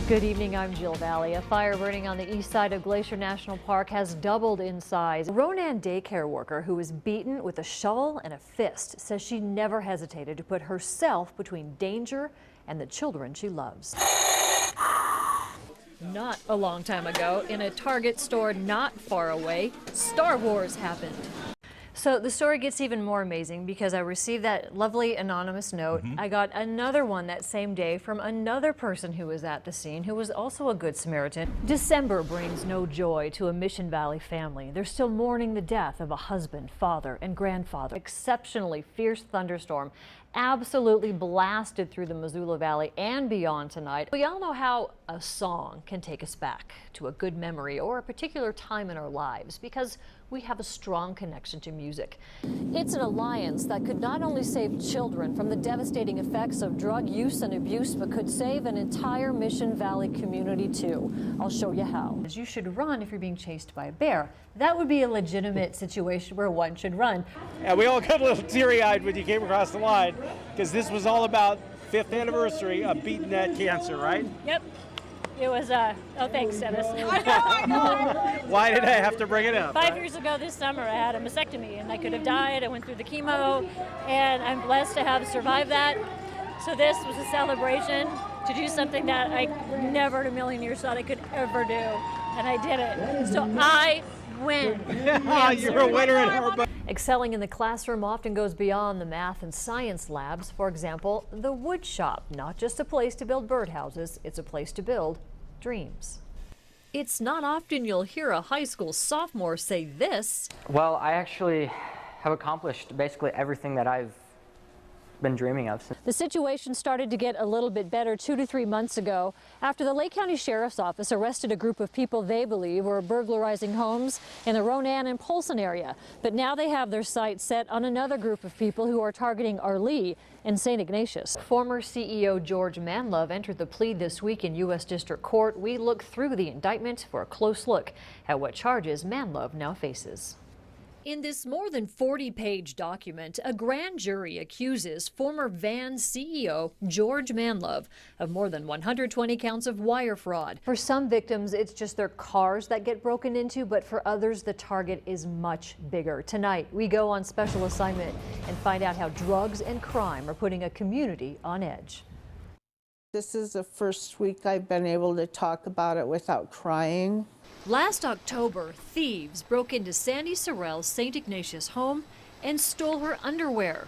Good evening, I'm Jill Valley. A fire burning on the east side of Glacier National Park has doubled in size. A Ronan daycare worker who was beaten with a shovel and a fist says she never hesitated to put herself between danger and the children she loves. Not a long time ago, in a Target store not far away, Star Wars happened. So the story gets even more amazing because I received that lovely anonymous note. I got another one that same day from another person who was at the scene, who was also a good Samaritan. December brings no joy to a Mission Valley family. They're still mourning the death of a husband, father, and grandfather. Exceptionally fierce thunderstorm absolutely blasted through the Missoula Valley and beyond tonight. We all know how a song can take us back to a good memory or a particular time in our lives because we have a strong connection to music. It's an alliance that could not only save children from the devastating effects of drug use and abuse, but could save an entire Mission Valley community too. I'll show you how. You should run if you're being chased by a bear. That would be a legitimate situation where one should run. Yeah, we all got a little teary-eyed when you came across the line because this was all about 5th anniversary of beating that cancer, right? Yep. It was, oh, thanks, Dennis. I know. Why did I have to bring it up? 5 years ago this summer, I had a mastectomy, and I could have died. I went through the chemo, and I'm blessed to have survived that. So this was a celebration to do something that I never in a million years thought I could ever do, and I did it. So I win. You're a winner in her book. Excelling in the classroom often goes beyond the math and science labs. For example, the wood shop, not just a place to build birdhouses, it's a place to build dreams. It's not often you'll hear a high school sophomore say this. Well, I actually have accomplished basically everything that I've been dreaming of. The situation started to get a little bit better 2 to 3 months ago after the Lake County Sheriff's Office arrested a group of people they believe were burglarizing homes in the Ronan and Polson area. But now they have their sights set on another group of people who are targeting Arlee and St. Ignatius. Former CEO George Manlove entered the plea this week in U.S. District Court. We look through the indictment for a close look at what charges Manlove now faces. In this more than 40-page document, a grand jury accuses former Vans CEO George Manlove of more than 120 counts of wire fraud. For some victims, it's just their cars that get broken into, but for others, the target is much bigger. Tonight, we go on special assignment and find out how drugs and crime are putting a community on edge. This is the first week I've been able to talk about it without crying. Last October, thieves broke into Sandy Sorrell's St. Ignatius home and stole her underwear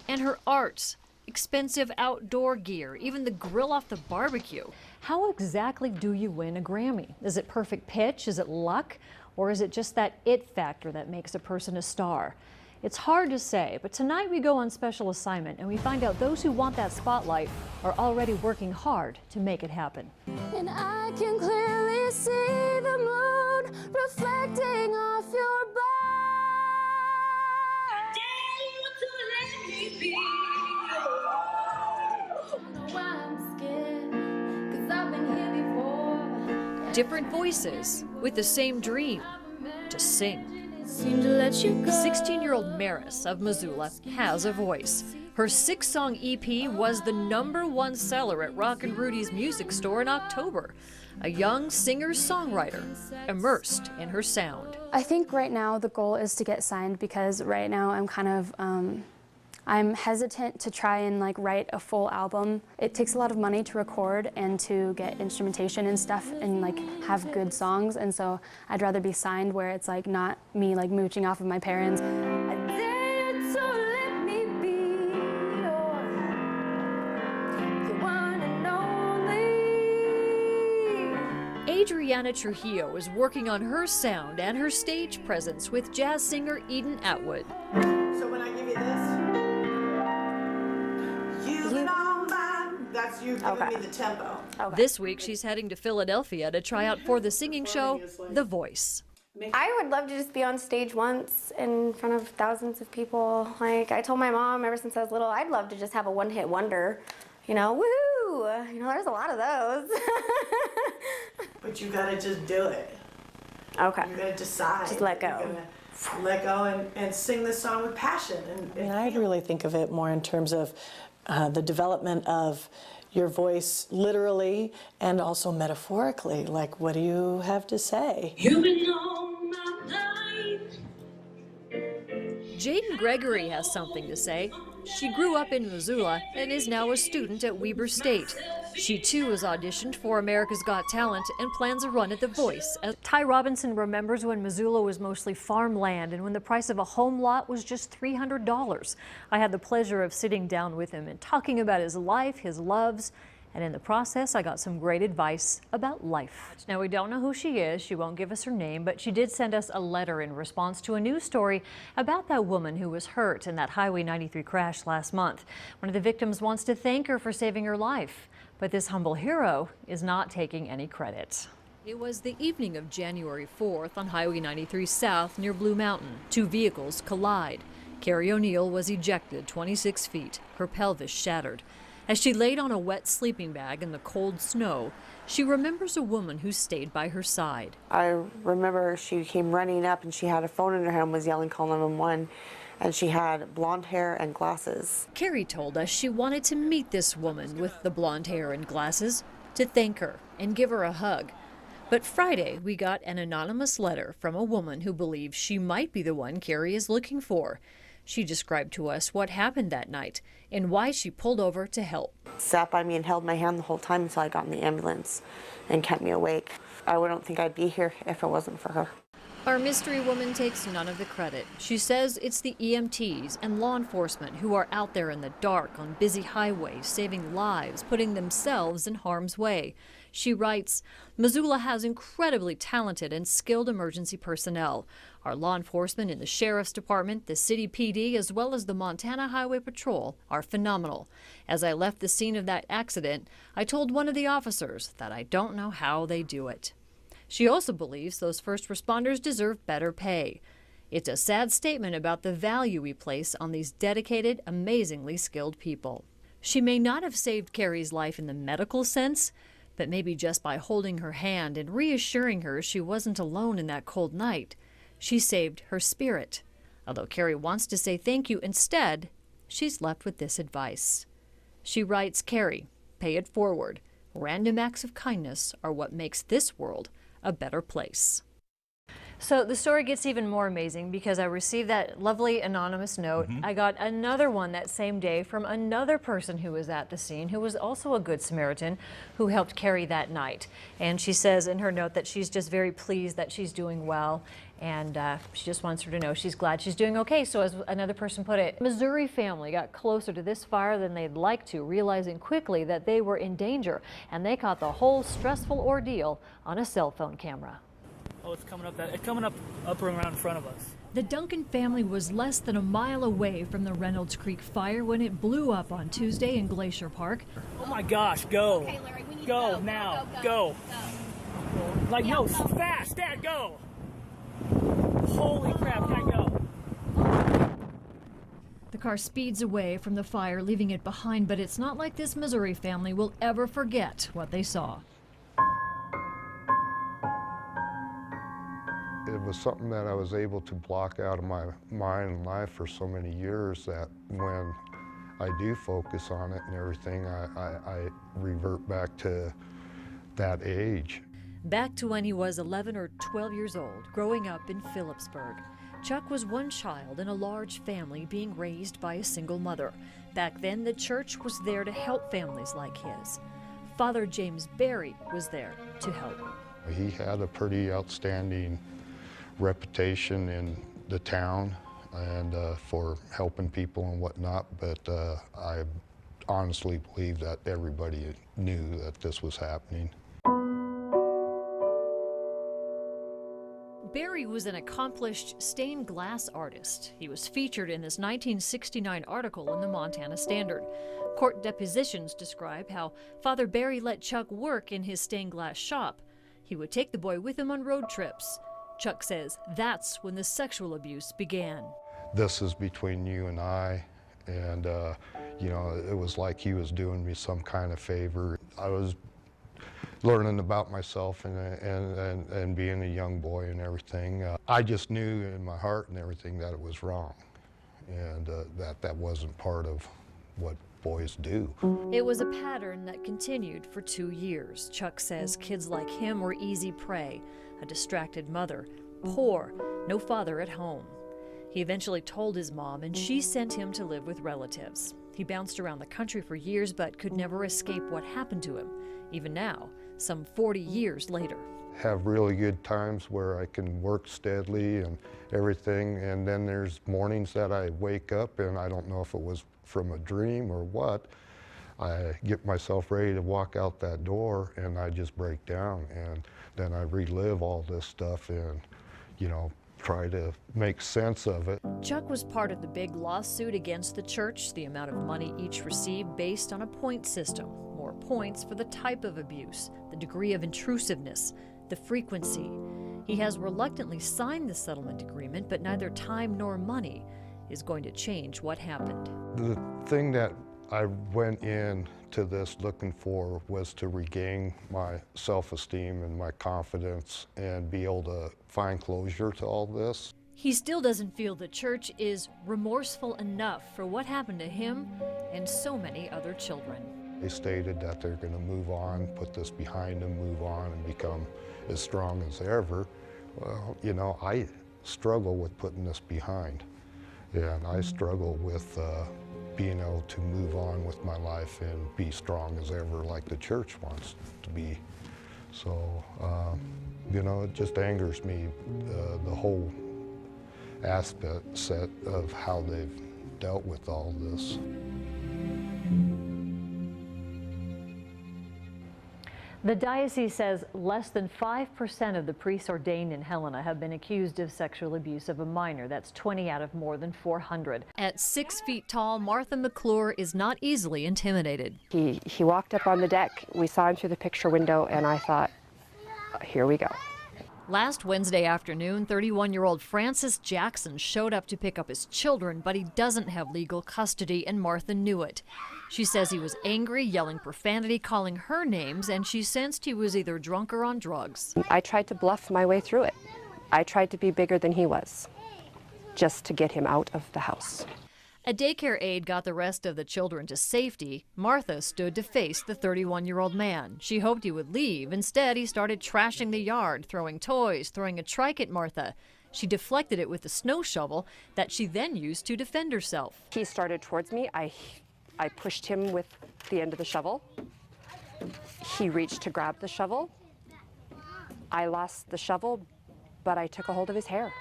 and her art, expensive outdoor gear, even the grill off the barbecue. How exactly do you win a Grammy? Is it perfect pitch? Is it luck? Or is it just that it factor that makes a person a star? It's hard to say, but tonight we go on special assignment and we find out those who want that spotlight are already working hard to make it happen. And I can clearly see the moon reflecting off your body. Different voices with the same dream to sing. Seem to let you go. 16-year-old Maris of Missoula has a voice. Her 6-song EP was the #1 seller at Rock and Rudy's music store in October. A young singer-songwriter immersed in her sound. I think right now the goal is to get signed because right now I'm kind of I'm hesitant to try and write a full album. It takes a lot of money to record and to get instrumentation and stuff and have good songs, and so I'd rather be signed where it's not me mooching off of my parents. Adriana Trujillo is working on her sound and her stage presence with jazz singer Eden Atwood. So when I give you this, that's you giving me the tempo. Okay. This week she's heading to Philadelphia to try out for the singing show, The Voice. I would love to just be on stage once in front of thousands of people. I told my mom ever since I was little, I'd love to just have a one-hit wonder. Woohoo! There's a lot of those. But you gotta just do it. Okay. You gotta decide. Just let go. Let go and sing this song with passion. I really think of it more in terms of the development of your voice literally and also metaphorically. Like, what do you have to say? You've been on my mind. Jaden Gregory has something to say. She grew up in Missoula and is now a student at Weber State. She too has auditioned for America's Got Talent and plans a run at The Voice. Ty Robinson remembers when Missoula was mostly farmland and when the price of a home lot was just $300. I had the pleasure of sitting down with him and talking about his life, his loves, and in the process, I got some great advice about life. Now, we don't know who she is. She won't give us her name, but she did send us a letter in response to a news story about that woman who was hurt in that Highway 93 crash last month. One of the victims wants to thank her for saving her life, but this humble hero is not taking any credit. It was the evening of January 4th on Highway 93 South near Blue Mountain. Two vehicles collide. Carrie O'Neill was ejected 26 feet, her pelvis shattered. As she laid on a wet sleeping bag in the cold snow, she remembers a woman who stayed by her side. I remember she came running up and she had a phone in her hand, was yelling, "Call 911," and she had blonde hair and glasses. Carrie told us she wanted to meet this woman with the blonde hair and glasses, to thank her and give her a hug. But Friday, we got an anonymous letter from a woman who believes she might be the one Carrie is looking for. She described to us what happened that night and why she pulled over to help. Sat by me and held my hand the whole time until I got in the ambulance and kept me awake. I don't think I'd be here if it wasn't for her. Our mystery woman takes none of the credit. She says it's the EMTs and law enforcement who are out there in the dark on busy highways, saving lives, putting themselves in harm's way. She writes, Missoula has incredibly talented and skilled emergency personnel. Our law enforcement in the Sheriff's Department, the City PD, as well as the Montana Highway Patrol are phenomenal. As I left the scene of that accident, I told one of the officers that I don't know how they do it. She also believes those first responders deserve better pay. It's a sad statement about the value we place on these dedicated, amazingly skilled people. She may not have saved Carrie's life in the medical sense, but maybe just by holding her hand and reassuring her she wasn't alone in that cold night, she saved her spirit. Although Carrie wants to say thank you instead, she's left with this advice. She writes, Carrie, pay it forward. Random acts of kindness are what makes this world a better place. So the story gets even more amazing because I received that lovely anonymous note. I got another one that same day from another person who was at the scene, who was also a Good Samaritan, who helped Carrie that night. And she says in her note that she's just very pleased that she's doing well, and she just wants her to know she's glad she's doing okay. So as another person put it, Missouri family got closer to this fire than they'd like to, realizing quickly that they were in danger, and they caught the whole stressful ordeal on a cell phone camera. Oh, it's coming up up around in front of us. The Duncan family was less than a mile away from the Reynolds Creek fire when it blew up on Tuesday in Glacier Park. Oh my gosh, go. Okay, Larry, we need go to now. Go. Like, no, fast, Dad, go. Holy crap, Dad, go. The car speeds away from the fire, leaving it behind, but it's not like this Missouri family will ever forget what they saw. It was something that I was able to block out of my mind and life for so many years that when I do focus on it and everything, I revert back to that age. Back to when he was 11 or 12 years old, growing up in Phillipsburg. Chuck was one child in a large family being raised by a single mother. Back then, the church was there to help families like his. Father James Berry was there to help. He had a pretty outstanding reputation in the town and for helping people and whatnot, but I honestly believe that everybody knew that this was happening. Berry was an accomplished stained glass artist. He was featured in this 1969 article in the Montana Standard. Court depositions describe how Father Berry let Chuck work in his stained glass shop. He would take the boy with him on road trips. Chuck says that's when the sexual abuse began. This is between you and I, and you know, it was like he was doing me some kind of favor. I was learning about myself and being a young boy and everything. I just knew in my heart and everything that it was wrong, and that wasn't part of what boys do. It was a pattern that continued for 2 years. Chuck says kids like him were easy prey, a distracted mother, poor, no father at home. He eventually told his mom, and she sent him to live with relatives. He bounced around the country for years, but could never escape what happened to him, even now, some 40 years later. Have really good times where I can work steadily and everything, and then there's mornings that I wake up and I don't know if it was from a dream or what. I get myself ready to walk out that door and I just break down, and then I relive all this stuff and, you know, try to make sense of it. Chuck was part of the big lawsuit against the church, the amount of money each received based on a point system. More points for the type of abuse, the degree of intrusiveness, the frequency. He has reluctantly signed the settlement agreement, but neither time nor money is going to change what happened. The thing that I went in to this looking for was to regain my self-esteem and my confidence and be able to find closure to all this. He still doesn't feel the church is remorseful enough for what happened to him and so many other children. They stated that they're going to move on, put this behind them, move on and become as strong as ever. Well, you know, I struggle with putting this behind, and I struggle with being able to move on with my life and be strong as ever like the church wants to be. So, you know, it just angers me, the whole aspect set of how they've dealt with all this. The diocese says less than 5% of the priests ordained in Helena have been accused of sexual abuse of a minor. That's 20 out of more than 400. At 6 feet tall, Martha McClure is not easily intimidated. He walked up on the deck. We saw him through the picture window, and I thought, here we go. Last Wednesday afternoon, 31-year-old Francis Jackson showed up to pick up his children, but he doesn't have legal custody, and Martha knew it. She says he was angry, yelling profanity, calling her names, and she sensed he was either drunk or on drugs. I tried to bluff my way through it. I tried to be bigger than he was, just to get him out of the house. A daycare aide got the rest of the children to safety. Martha stood to face the 31-year-old man. She hoped he would leave. Instead, he started trashing the yard, throwing toys, throwing a trike at Martha. She deflected it with a snow shovel that she then used to defend herself. He started towards me. I pushed him with the end of the shovel. He reached to grab the shovel. I lost the shovel, but I took a hold of his hair.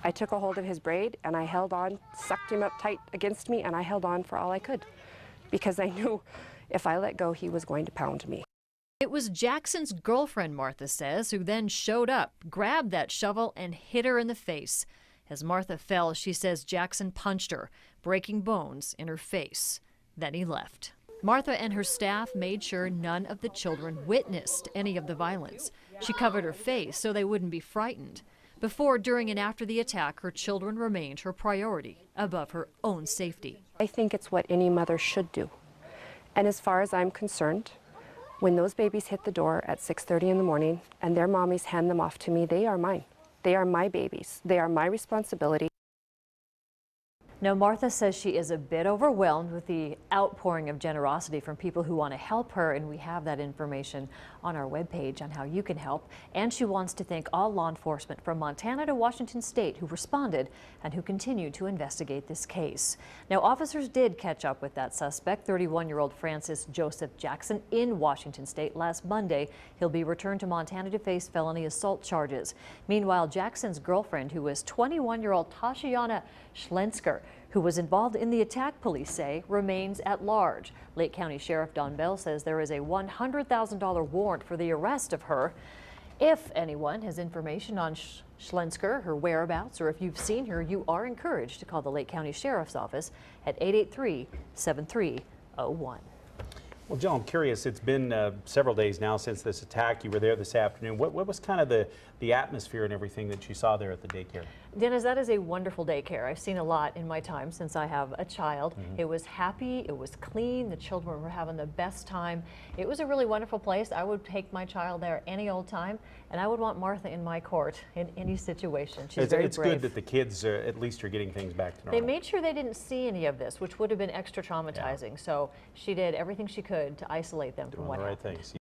I took a hold of his braid and I held on, sucked him up tight against me, and I held on for all I could because I knew if I let go, he was going to pound me. It was Jackson's girlfriend, Martha says, who then showed up, grabbed that shovel, and hit her in the face. As Martha fell, she says Jackson punched her, breaking bones in her face. Then he left. Martha and her staff made sure none of the children witnessed any of the violence. She covered her face so they wouldn't be frightened. Before, during, and after the attack, her children remained her priority, above her own safety. I think it's what any mother should do. And as far as I'm concerned, when those babies hit the door at 6:30 in the morning and their mommies hand them off to me, they are mine. They are my babies. They are my responsibility. Now, Martha says she is a bit overwhelmed with the outpouring of generosity from people who want to help her, and we have that information on our webpage on how you can help. And she wants to thank all law enforcement from Montana to Washington State who responded and who continue to investigate this case. Now, officers did catch up with that suspect, 31-year-old Francis Joseph Jackson, in Washington State last Monday. He'll be returned to Montana to face felony assault charges. Meanwhile, Jackson's girlfriend, who was 21-year-old Tashiana Schlensker, who was involved in the attack, police say, remains at large. Lake County Sheriff Don Bell says there is a $100,000 warrant for the arrest of her. If anyone has information on Schlensker, her whereabouts, or if you've seen her, you are encouraged to call the Lake County Sheriff's Office at 883-7301. Well, Joe, I'm curious, it's been several days now since this attack. You were there this afternoon. What was kind of the atmosphere and everything that you saw there at the daycare? Dennis, that is a wonderful daycare. I've seen a lot in my time since I have a child. It was happy, it was clean, the children were having the best time. It was a really wonderful place. I would take my child there any old time, and I would want Martha in my court in any situation. She's very It's brave. good that the kids at least are getting things back to normal. They made sure they didn't see any of this, which would have been extra traumatizing. So she did everything she could to isolate them from Doing what the right happened. things.